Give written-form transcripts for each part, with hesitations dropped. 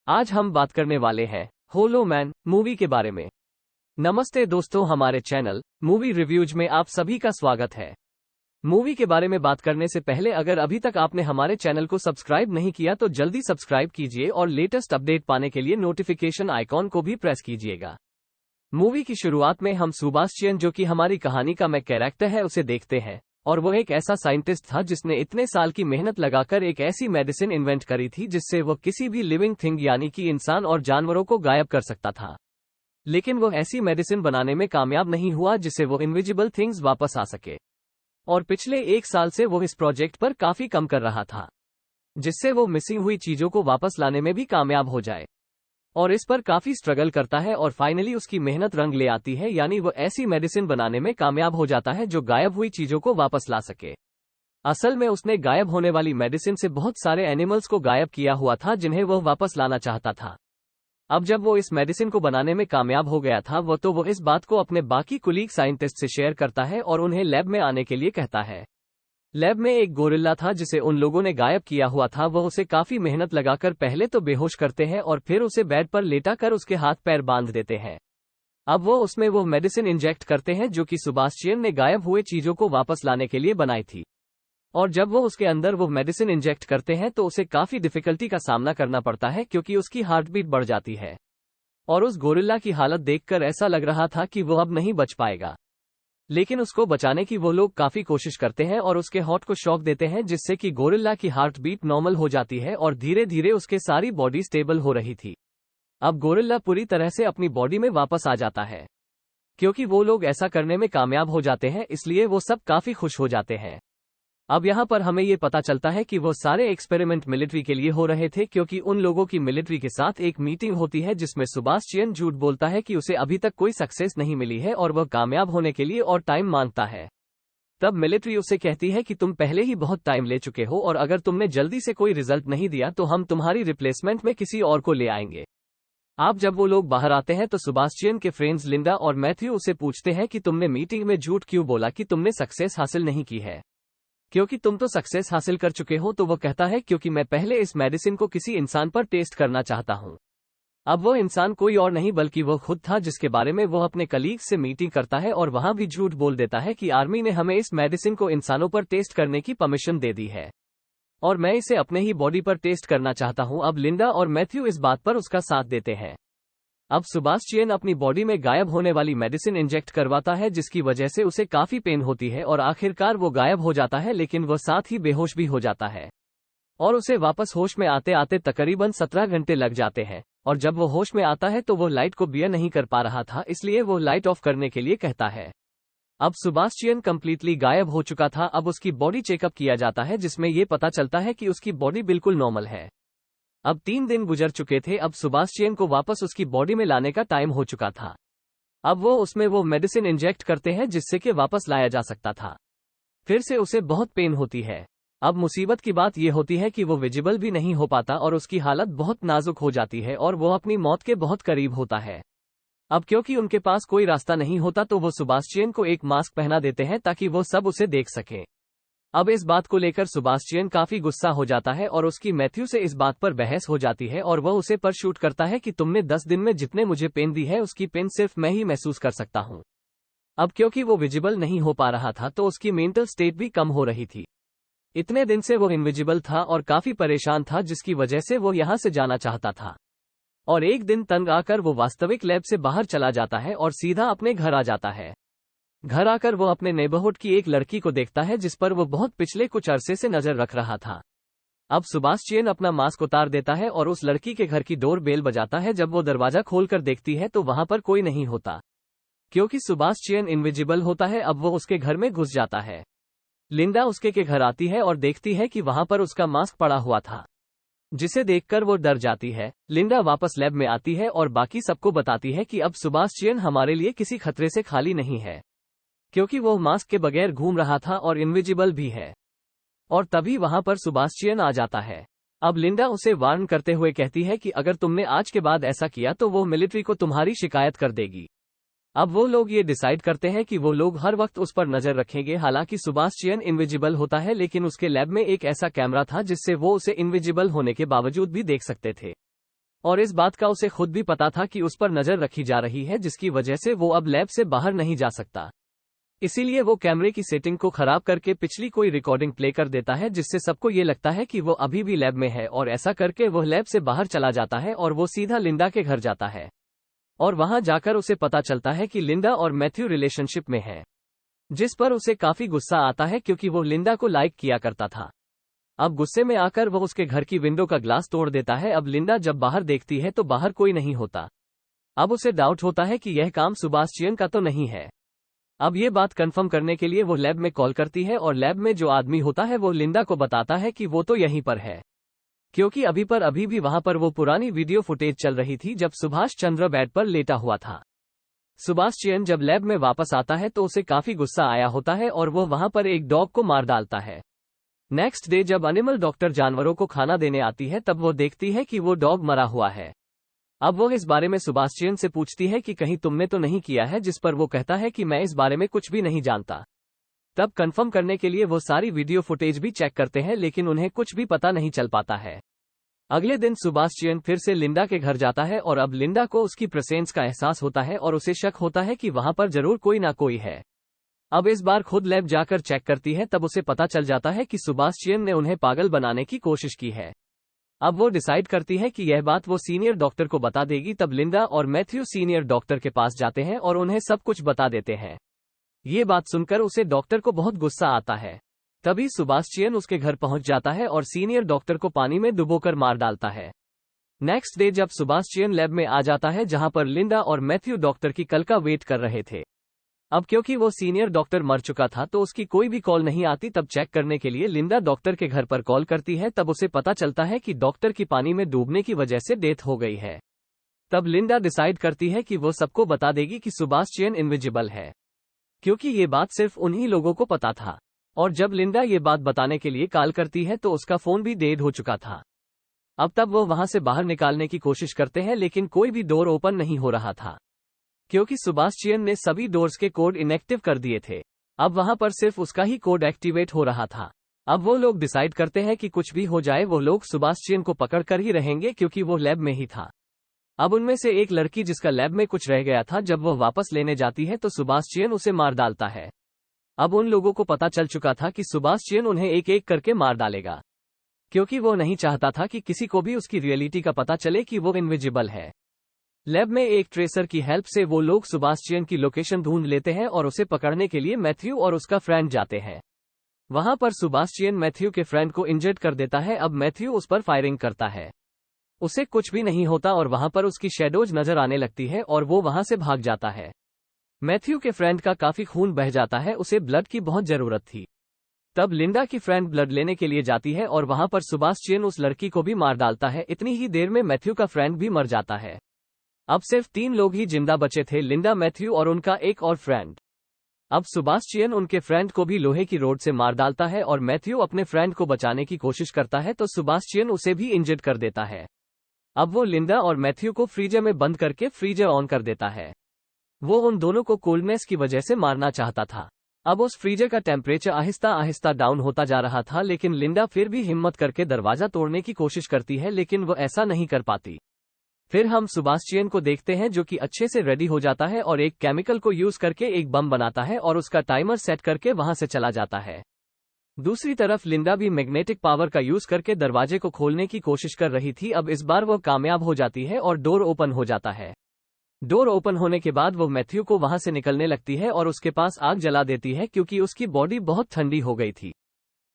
आज हम बात करने वाले हैं होलो मैन मूवी के बारे में। नमस्ते दोस्तों, हमारे चैनल मूवी रिव्यूज में आप सभी का स्वागत है। मूवी के बारे में बात करने से पहले अगर अभी तक आपने हमारे चैनल को सब्सक्राइब नहीं किया तो जल्दी सब्सक्राइब कीजिए और लेटेस्ट अपडेट पाने के लिए नोटिफिकेशन आइकॉन को भी प्रेस कीजिएगा। मूवी की शुरुआत में हम सुबास्टियन, जो कि हमारी कहानी का मैं कैरेक्टर है, उसे देखते हैं। और वो एक ऐसा साइंटिस्ट था जिसने इतने साल की मेहनत लगाकर एक ऐसी मेडिसिन इन्वेंट करी थी जिससे वो किसी भी लिविंग थिंग यानी कि इंसान और जानवरों को गायब कर सकता था। लेकिन वो ऐसी मेडिसिन बनाने में कामयाब नहीं हुआ जिससे वो इनविजिबल थिंग्स वापस आ सके। और पिछले 1 साल से वो इस प्रोजेक्ट पर काफी कम कर रहा था जिससे वो मिसिंग हुई चीजों को वापस लाने में भी कामयाब हो जाए। और इस पर काफी स्ट्रगल करता है और फाइनली उसकी मेहनत रंग ले आती है, यानी वो ऐसी मेडिसिन बनाने में कामयाब हो जाता है जो गायब हुई चीजों को वापस ला सके। असल में उसने गायब होने वाली मेडिसिन से बहुत सारे एनिमल्स को गायब किया हुआ था जिन्हें वो वापस लाना चाहता था। अब जब वो इस मेडिसिन को बनाने में कामयाब हो गया था वो इस बात को अपने बाकी कुलीग साइंटिस्ट से शेयर करता है और उन्हें लैब में आने के लिए कहता है। लैब में एक गोरिल्ला था जिसे उन लोगों ने गायब किया हुआ था। वह उसे काफी मेहनत लगाकर पहले तो बेहोश करते हैं और फिर उसे बेड पर लेटा कर उसके हाथ पैर बांध देते हैं। अब वो उसमें वो मेडिसिन इंजेक्ट करते हैं जो कि सुबास्टियन ने गायब हुए चीजों को वापस लाने के लिए बनाई थी। और जब वो उसके अंदर वो मेडिसिन इंजेक्ट करते हैं तो उसे काफी डिफिकल्टी का सामना करना पड़ता है क्योंकि उसकी हार्ट बीट बढ़ जाती है। और उस गोरिल्ला की हालत देखकर ऐसा लग रहा था कि वो अब नहीं बच पाएगा। लेकिन उसको बचाने की वो लोग काफी कोशिश करते हैं और उसके हार्ट को शॉक देते हैं जिससे कि गोरिल्ला की हार्ट बीट नॉर्मल हो जाती है और धीरे धीरे उसके सारी बॉडी स्टेबल हो रही थी। अब गोरिल्ला पूरी तरह से अपनी बॉडी में वापस आ जाता है। क्योंकि वो लोग ऐसा करने में कामयाब हो जाते हैं इसलिए वो सब काफी खुश हो जाते हैं। अब यहाँ पर हमें ये पता चलता है कि वो सारे एक्सपेरिमेंट मिलिट्री के लिए हो रहे थे, क्योंकि उन लोगों की मिलिट्री के साथ एक मीटिंग होती है जिसमें सुबास्टियन झूठ बोलता है कि उसे अभी तक कोई सक्सेस नहीं मिली है और वह कामयाब होने के लिए और टाइम मांगता है। तब मिलिट्री उसे कहती है कि तुम पहले ही बहुत टाइम ले चुके हो और अगर तुमने जल्दी से कोई रिजल्ट नहीं दिया तो हम तुम्हारी रिप्लेसमेंट में किसी और को ले आएंगे। आप जब वो लोग बाहर आते हैं तो सुबास्टियन के फ्रेंड्स लिंडा और मैथ्यू उसे पूछते हैं कि तुमने मीटिंग में झूठ क्यों बोला कि तुमने सक्सेस हासिल नहीं की है, क्योंकि तुम तो सक्सेस हासिल कर चुके हो। तो वो कहता है क्योंकि मैं पहले इस मेडिसिन को किसी इंसान पर टेस्ट करना चाहता हूं। अब वो इंसान कोई और नहीं बल्कि वो खुद था जिसके बारे में वो अपने कलीग से मीटिंग करता है और वहां भी झूठ बोल देता है कि आर्मी ने हमें इस मेडिसिन को इंसानों पर टेस्ट करने की परमिशन दे दी है और मैं इसे अपने ही बॉडी पर टेस्ट करना चाहता हूं। अब लिंडा और मैथ्यू इस बात पर उसका साथ देते हैं। अब सुबास्टियन अपनी बॉडी में गायब होने वाली मेडिसिन इंजेक्ट करवाता है जिसकी वजह से उसे काफी पेन होती है और आखिरकार वो गायब हो जाता है, लेकिन वह साथ ही बेहोश भी हो जाता है और उसे वापस होश में आते आते तकरीबन 17 घंटे लग जाते हैं। और जब वो होश में आता है तो वो लाइट को बियर नहीं कर पा रहा था, इसलिए वो लाइट ऑफ करने के लिए कहता है। अब सुबास्टियन कंप्लीटली गायब हो चुका था। अब उसकी बॉडी चेकअप किया जाता है जिसमें ये पता चलता है कि उसकी बॉडी बिल्कुल नॉर्मल है। अब 3 दिन गुजर चुके थे। अब सुबास्टियन को वापस उसकी बॉडी में लाने का टाइम हो चुका था। अब वो उसमें वो मेडिसिन इंजेक्ट करते हैं जिससे कि वापस लाया जा सकता था। फिर से उसे बहुत पेन होती है। अब मुसीबत की बात यह होती है कि वो विजिबल भी नहीं हो पाता और उसकी हालत बहुत नाजुक हो जाती है और वो अपनी मौत के बहुत करीब होता है। अब क्योंकि उनके पास कोई रास्ता नहीं होता तो वो सुबास्टियन को एक मास्क पहना देते हैं ताकि वो सब उसे देख सकें। अब इस बात को लेकर सुबास्टियन काफी गुस्सा हो जाता है और उसकी मैथ्यू से इस बात पर बहस हो जाती है और वह उसे पर शूट करता है कि तुमने 10 दिन में जितने मुझे पेन दी है उसकी पेन सिर्फ मैं ही महसूस कर सकता हूं। अब क्योंकि वो विजिबल नहीं हो पा रहा था तो उसकी मेंटल स्टेट भी कम हो रही थी। इतने दिन से वो इनविजिबल था और काफी परेशान था जिसकी वजह से वो यहां से जाना चाहता था। और एक दिन तंग आकर वो वास्तविक लैब से बाहर चला जाता है और सीधा अपने घर आ जाता है। घर आकर वो अपने नेबरहुड की एक लड़की को देखता है जिस पर वो बहुत पिछले कुछ अरसे से नजर रख रहा था। अब सुबास्टियन अपना मास्क उतार देता है और उस लड़की के घर की डोर बेल बजाता है। जब वो दरवाजा खोलकर देखती है तो वहां पर कोई नहीं होता। क्योंकि सुबास्टियन इनविजिबल होता है अब वो उसके घर में घुस जाता है। लिंडा उसके के घर आती है और देखती है कि वहां पर उसका मास्क पड़ा हुआ था, जिसे देखकर वो डर जाती है। लिंडा वापस लैब में आती है और बाकी सबको बताती है कि अब सुबास्टियन हमारे लिए किसी खतरे से खाली नहीं है, क्योंकि वो मास्क के बगैर घूम रहा था और इनविजिबल भी है। और तभी वहां पर सुबास्टियन आ जाता है। अब लिंडा उसे वार्न करते हुए कहती है कि अगर तुमने आज के बाद ऐसा किया तो वो मिलिट्री को तुम्हारी शिकायत कर देगी। अब वो लोग ये डिसाइड करते हैं कि वो लोग हर वक्त उस पर नजर रखेंगे। हालांकि सुबास्टियन इनविजिबल होता है लेकिन उसके लैब में एक ऐसा कैमरा था जिससे वो उसे इनविजिबल होने के बावजूद भी देख सकते थे। और इस बात का उसे खुद भी पता था कि उस पर नजर रखी जा रही है, जिसकी वजह से वो अब लैब से बाहर नहीं जा सकता। इसीलिए वो कैमरे की सेटिंग को खराब करके पिछली कोई रिकॉर्डिंग प्ले कर देता है, जिससे सबको ये लगता है कि वो अभी भी लैब में है, और ऐसा करके वो लैब से बाहर चला जाता है और वो सीधा लिंडा के घर जाता है। और वहां जाकर उसे पता चलता है कि लिंडा और मैथ्यू रिलेशनशिप में है, जिस पर उसे काफी गुस्सा आता है क्योंकि वो लिंडा को लाइक किया करता था। अब गुस्से में आकर वो उसके घर की विंडो का ग्लास तोड़ देता है। अब लिंडा जब बाहर देखती है तो बाहर कोई नहीं होता। अब उसे डाउट होता है कि यह काम सुबास्टियन का तो नहीं है। अब ये बात कंफर्म करने के लिए वो लैब में कॉल करती है और लैब में जो आदमी होता है वो लिंडा को बताता है कि वो तो यहीं पर है, क्योंकि अभी भी वहां पर वो पुरानी वीडियो फुटेज चल रही थी जब सुभाष चंद्र बेड पर लेटा हुआ था। सुबास्टियन जब लैब में वापस आता है तो उसे काफी गुस्सा आया होता है और वो वहां पर एक डॉग को मार डालता है। नेक्स्ट डे जब एनिमल डॉक्टर जानवरों को खाना देने आती है तब वो देखती है कि वो डॉग मरा हुआ है। अब वो इस बारे में सुबास्टियन से पूछती है कि कहीं तुमने तो नहीं किया है, जिस पर वो कहता है कि मैं इस बारे में कुछ भी नहीं जानता। तब कंफर्म करने के लिए वो सारी वीडियो फुटेज भी चेक करते हैं, लेकिन उन्हें कुछ भी पता नहीं चल पाता है। अगले दिन सुबास्टियन फिर से लिंडा के घर जाता है और अब लिंडा को उसकी प्रेजेंस का एहसास होता है और उसे शक होता है कि वहां पर जरूर कोई ना कोई है। अब इस बार खुद लैब जाकर चेक करती है, तब उसे पता चल जाता है कि सुबास्टियन ने उन्हें पागल बनाने की कोशिश की है। अब वो डिसाइड करती है कि यह बात वो सीनियर डॉक्टर को बता देगी। तब लिंडा और मैथ्यू सीनियर डॉक्टर के पास जाते हैं और उन्हें सब कुछ बता देते हैं। ये बात सुनकर उसे डॉक्टर को बहुत गुस्सा आता है। तभी सुबास्टियन उसके घर पहुंच जाता है और सीनियर डॉक्टर को पानी में डुबोकर मार डालता है। नेक्स्ट डे जब सुबास्टियन लैब में आ जाता है जहां पर लिंडा और मैथ्यू डॉक्टर की कल का वेट कर रहे थे। अब क्योंकि वो सीनियर डॉक्टर मर चुका था तो उसकी कोई भी कॉल नहीं आती। तब चेक करने के लिए लिंडा डॉक्टर के घर पर कॉल करती है। तब उसे पता चलता है कि डॉक्टर की पानी में डूबने की वजह से डेथ हो गई है। तब लिंडा डिसाइड करती है कि वो सबको बता देगी कि सुबास्टियन इनविजिबल है, क्योंकि ये बात सिर्फ उन्हीं लोगों को पता था। और जब लिंडा ये बात बताने के लिए कॉल करती है तो उसका फोन भी डेड हो चुका था। अब तब वो वहां से बाहर निकालने की कोशिश करते हैं, लेकिन कोई भी डोर ओपन नहीं हो रहा था, क्योंकि सुबास्टियन ने सभी डोर्स के कोड इनएक्टिव कर दिए थे। अब वहां पर सिर्फ उसका ही कोड एक्टिवेट हो रहा था। अब वो लोग डिसाइड करते हैं कि कुछ भी हो जाए वो लोग सुबास्टियन को पकड़ कर ही रहेंगे, क्योंकि वो लैब में ही था। अब उनमें से एक लड़की जिसका लैब में कुछ रह गया था, जब वो वापस लेने जाती है तो सुबास्टियन उसे मार डालता है। अब उन लोगों को पता चल चुका था कि सुबास्टियन उन्हें एक एक करके मार डालेगा, क्योंकि वो नहीं चाहता था कि किसी को भी उसकी रियलिटी का पता चले कि वो इनविजिबल है। लैब में एक ट्रेसर की हेल्प से वो लोग सुबास्टियन की लोकेशन ढूंढ लेते हैं और उसे पकड़ने के लिए मैथ्यू और उसका फ्रेंड जाते हैं। वहां पर सुबास्टियन मैथ्यू के फ्रेंड को इंजर्ड कर देता है। अब मैथ्यू उस पर फायरिंग करता है, उसे कुछ भी नहीं होता और वहां पर उसकी शैडोज नजर आने लगती है और वो वहां से भाग जाता है। मैथ्यू के फ्रेंड का काफी खून बह जाता है, उसे ब्लड की बहुत जरूरत थी। तब लिंडा की फ्रेंड ब्लड लेने के लिए जाती है और वहां पर सुबास्टियन उस लड़की को भी मार डालता है। इतनी ही देर में मैथ्यू का फ्रेंड भी मर जाता है। अब सिर्फ 3 लोग ही जिंदा बचे थे, लिंडा, मैथ्यू और उनका एक और फ्रेंड। अब सुबास्टियन उनके फ्रेंड को भी लोहे की रोड से मार डालता है और मैथ्यू अपने फ्रेंड को बचाने की कोशिश करता है तो सुबास्टियन उसे भी इंजर्ड कर देता है। अब वो लिंडा और मैथ्यू को फ्रीजर में बंद करके फ्रीजर ऑन कर देता है। वो उन दोनों को कोल्डनेस की वजह से मारना चाहता था। अब उस फ्रीजर का टेम्परेचर आहिस्ता आहिस्ता डाउन होता जा रहा था, लेकिन लिंडा फिर भी हिम्मत करके दरवाजा तोड़ने की कोशिश करती है, लेकिन वो ऐसा नहीं कर पाती। फिर हम सुबास्टियन को देखते हैं जो कि अच्छे से रेडी हो जाता है और एक केमिकल को यूज करके एक बम बनाता है और उसका टाइमर सेट करके वहां से चला जाता है। दूसरी तरफ लिंडा भी मैग्नेटिक पावर का यूज करके दरवाजे को खोलने की कोशिश कर रही थी। अब इस बार वो कामयाब हो जाती है और डोर ओपन हो जाता है। डोर ओपन होने के बाद वो मैथ्यू को वहां से निकलने लगती है और उसके पास आग जला देती है, क्योंकि उसकी बॉडी बहुत ठंडी हो गई थी।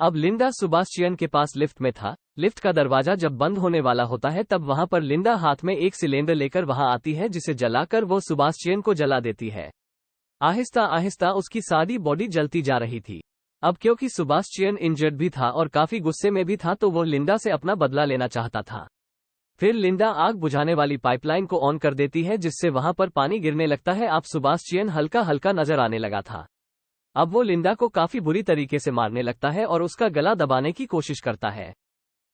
अब लिंडा सुबास्टियन के पास लिफ्ट में था। लिफ्ट का दरवाजा जब बंद होने वाला होता है तब वहां पर लिंडा हाथ में एक सिलेंडर लेकर वहां आती है, जिसे जलाकर वो सुबास्टियन को जला देती है। आहिस्ता आहिस्ता उसकी सारी बॉडी जलती जा रही थी। अब क्योंकि सुबास्टियन इंजर्ड भी था और काफी गुस्से में भी था तो वो लिंडा से अपना बदला लेना चाहता था। फिर लिंडा आग बुझाने वाली पाइपलाइन को ऑन कर देती है, जिससे वहां पर पानी गिरने लगता है। अब सुबास्टियन हल्का हल्का नजर आने लगा था। अब वो लिंडा को काफी बुरी तरीके से मारने लगता है और उसका गला दबाने की कोशिश करता है।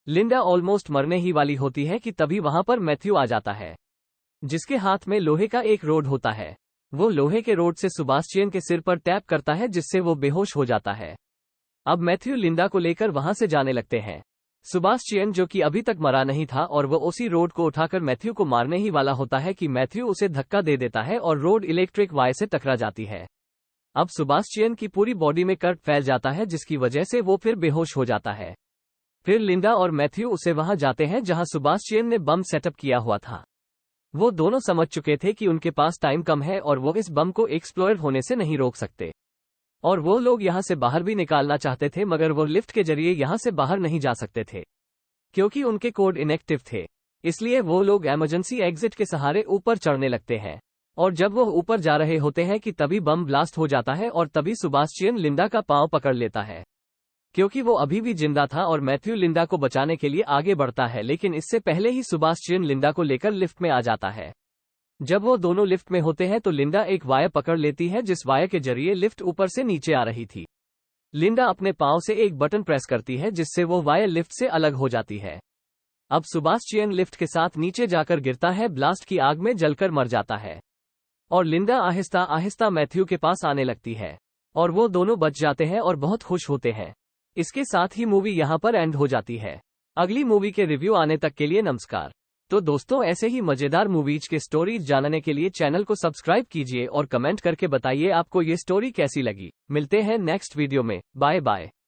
लिंडा ऑलमोस्ट मरने ही वाली होती है कि तभी वहां पर मैथ्यू आ जाता है, जिसके हाथ में लोहे का एक रोड होता है। वो लोहे के रोड से सुबास्टियन के सिर पर टैप करता है, जिससे वो बेहोश हो जाता है। अब मैथ्यू लिंडा को लेकर वहां से जाने लगते हैं। सुबास्टियन, जो कि अभी तक मरा नहीं था और वो उसी रोड को उठाकर मैथ्यू को मारने ही वाला होता है कि मैथ्यू उसे धक्का दे देता है और रोड इलेक्ट्रिक वायर से टकरा जाती है। अब सुबास्टियन की पूरी बॉडी में कर्ट फैल जाता है, जिसकी वजह से वो फिर बेहोश हो जाता है। फिर लिंडा और मैथ्यू उसे वहां जाते हैं जहां सुबास्टियन ने बम सेटअप किया हुआ था। वो दोनों समझ चुके थे कि उनके पास टाइम कम है और वो इस बम को एक्सप्लोर होने से नहीं रोक सकते, और वो लोग यहां से बाहर भी निकालना चाहते थे, मगर वो लिफ्ट के जरिए यहां से बाहर नहीं जा सकते थे क्योंकि उनके कोड इनएक्टिव थे। इसलिए वो लोग इमरजेंसी एग्जिट के सहारे ऊपर चढ़ने लगते हैं, और जब वो ऊपर जा रहे होते हैं कि तभी बम ब्लास्ट हो जाता है और तभी सुबास्टियन लिंडा का पांव पकड़ लेता है क्योंकि वो अभी भी जिंदा था, और मैथ्यू लिंडा को बचाने के लिए आगे बढ़ता है, लेकिन इससे पहले ही सुबास्टियन लिंडा को लेकर लिफ्ट में आ जाता है। जब वो दोनों लिफ्ट में होते हैं तो लिंडा एक वायर पकड़ लेती है, जिस वायर के जरिए लिफ्ट ऊपर से नीचे आ रही थी। लिंडा अपने पांव से एक बटन प्रेस करती है, जिससे वो वायर लिफ्ट से अलग हो जाती है। अब सुबास्टियन लिफ्ट के साथ नीचे जाकर गिरता है, ब्लास्ट की आग में जलकर मर जाता है, और लिंडा आहिस्ता आहिस्ता मैथ्यू के पास आने लगती है, और वो दोनों बच जाते हैं और बहुत खुश होते हैं। इसके साथ ही मूवी यहां पर एंड हो जाती है। अगली मूवी के रिव्यू आने तक के लिए नमस्कार। तो दोस्तों, ऐसे ही मजेदार मूवीज के स्टोरीज जानने के लिए चैनल को सब्सक्राइब कीजिए और कमेंट करके बताइए आपको ये स्टोरी कैसी लगी। मिलते हैं नेक्स्ट वीडियो में। Bye bye.